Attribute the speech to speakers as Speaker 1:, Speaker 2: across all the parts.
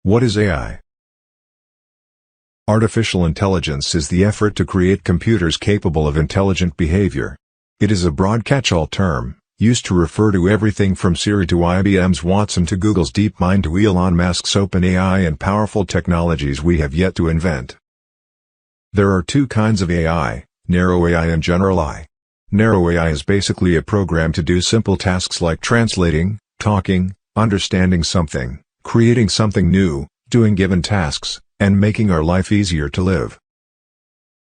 Speaker 1: What is AI? Artificial intelligence is the effort to create computers capable of intelligent behavior. It is a broad catch-all term, used to refer to everything from Siri to IBM's Watson to Google's DeepMind to Elon Musk's OpenAI and powerful technologies we have yet to invent. There are two kinds of AI, narrow AI and general AI. Narrow AI is basically a program to do simple tasks like translating, talking, understanding something, creating something new, doing given tasks, and making our life easier to live.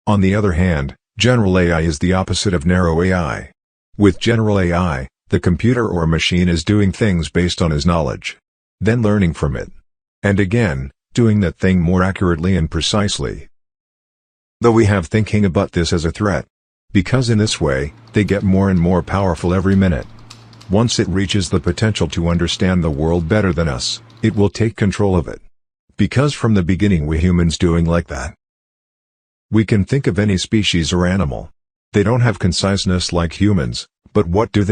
Speaker 1: On the other hand, general AI is the opposite of narrow AI. With general AI, the computer or machine is doing things based on his knowledge, then learning from it, and again, doing that thing more accurately and precisely. Though we have thinking about this as a threat, because in this way, they get more and more powerful every minute. Once it reaches the potential to understand the world better than us, it will take control of it. Because from the beginning we humans doing like that. We can think of any species or animal. They don't have conciseness like humans, but what do?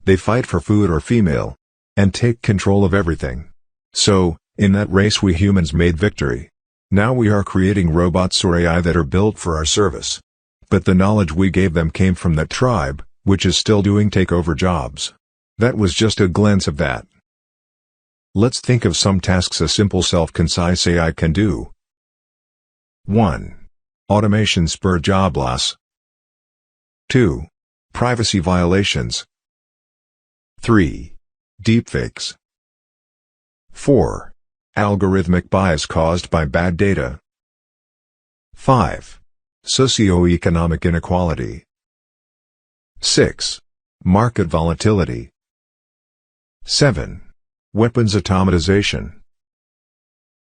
Speaker 1: They fight for food or female, and take control of everything. So, in that race we humans made victory. Now we are creating robots or AI that are built for our service. But the knowledge we gave them came from that tribe, which is still doing takeover jobs. That was just a glance of that. Let's think of some tasks a simple self-concise AI can do. 1. Automation spur job loss. 2. Privacy violations. 3. Deepfakes. 4. Algorithmic bias caused by bad data. 5. Socioeconomic inequality. 6. Market volatility. 7. Weapons automatization.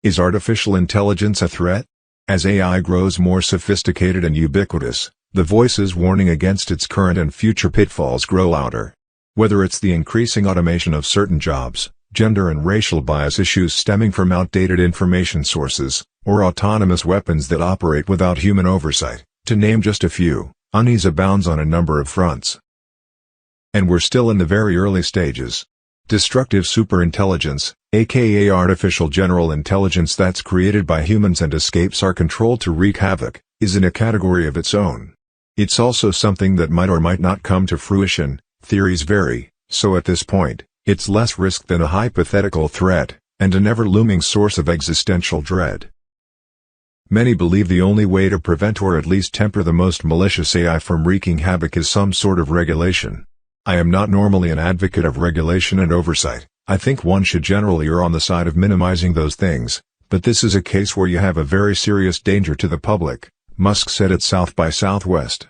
Speaker 1: Is artificial intelligence a threat? As AI grows more sophisticated and ubiquitous, the voices warning against its current and future pitfalls grow louder. Whether it's the increasing automation of certain jobs, gender and racial bias issues stemming from outdated information sources, or autonomous weapons that operate without human oversight, to name just a few, unease abounds on a number of fronts. And we're still in the very early stages. Destructive superintelligence, aka artificial general intelligence that's created by humans and escapes our control to wreak havoc, is in a category of its own. It's also something that might or might not come to fruition, theories vary, so at this point, it's less risk than a hypothetical threat, and an ever-looming source of existential dread. Many believe the only way to prevent or at least temper the most malicious AI from wreaking havoc is some sort of regulation. I am not normally an advocate of regulation and oversight. I think one should generally err on the side of minimizing those things, but this is a case where you have a very serious danger to the public, Musk said at South by Southwest.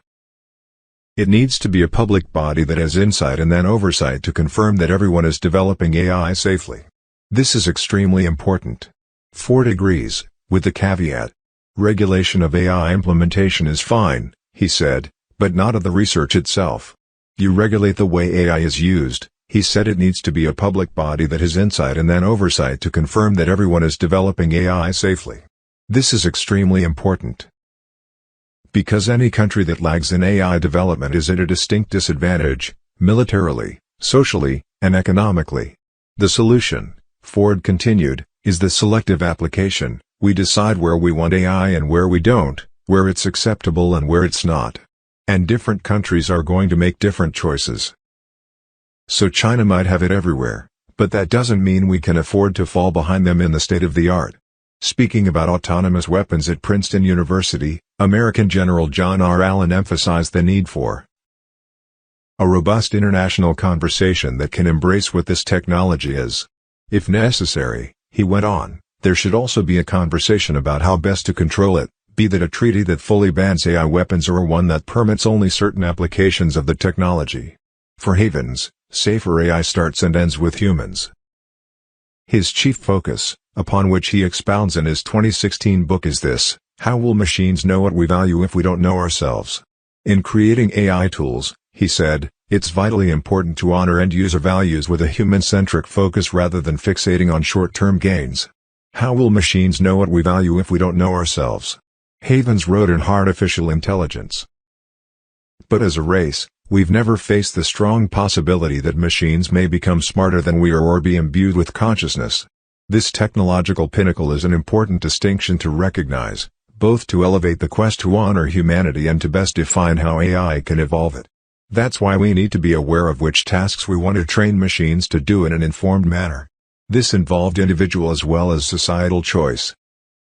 Speaker 1: It needs to be a public body that has insight and then oversight to confirm that everyone is developing AI safely. This is extremely important. Ford agrees, with the caveat. Regulation of AI implementation is fine, he said, but not of the research itself. You regulate the way AI is used. He said it needs to be a public body that has insight and then oversight to confirm that everyone is developing AI safely. This is extremely important. Because any country that lags in AI development is at a distinct disadvantage, militarily, socially, and economically. The solution, Ford continued, is the selective application. We decide where we want AI and where we don't, where it's acceptable and where it's not. And different countries are going to make different choices. So China might have it everywhere, but that doesn't mean we can afford to fall behind them in the state-of-the-art. Speaking about autonomous weapons at Princeton University, American General John R. Allen emphasized the need for a robust international conversation that can embrace what this technology is. If necessary, he went on, there should also be a conversation about how best to control it. Be that a treaty that fully bans AI weapons or one that permits only certain applications of the technology. For Havens, safer AI starts and ends with humans. His chief focus, upon which he expounds in his 2016 book is this: how will machines know what we value if we don't know ourselves? In creating AI tools, he said, it's vitally important to honor end-user values with a human-centric focus rather than fixating on short-term gains. How will machines know what we value if we don't know ourselves? Havens wrote in Artificial Intelligence. But as a race, we've never faced the strong possibility that machines may become smarter than we are or be imbued with consciousness. This technological pinnacle is an important distinction to recognize, both to elevate the quest to honor humanity and to best define how AI can evolve it. That's why we need to be aware of which tasks we want to train machines to do in an informed manner. This involved individual as well as societal choice.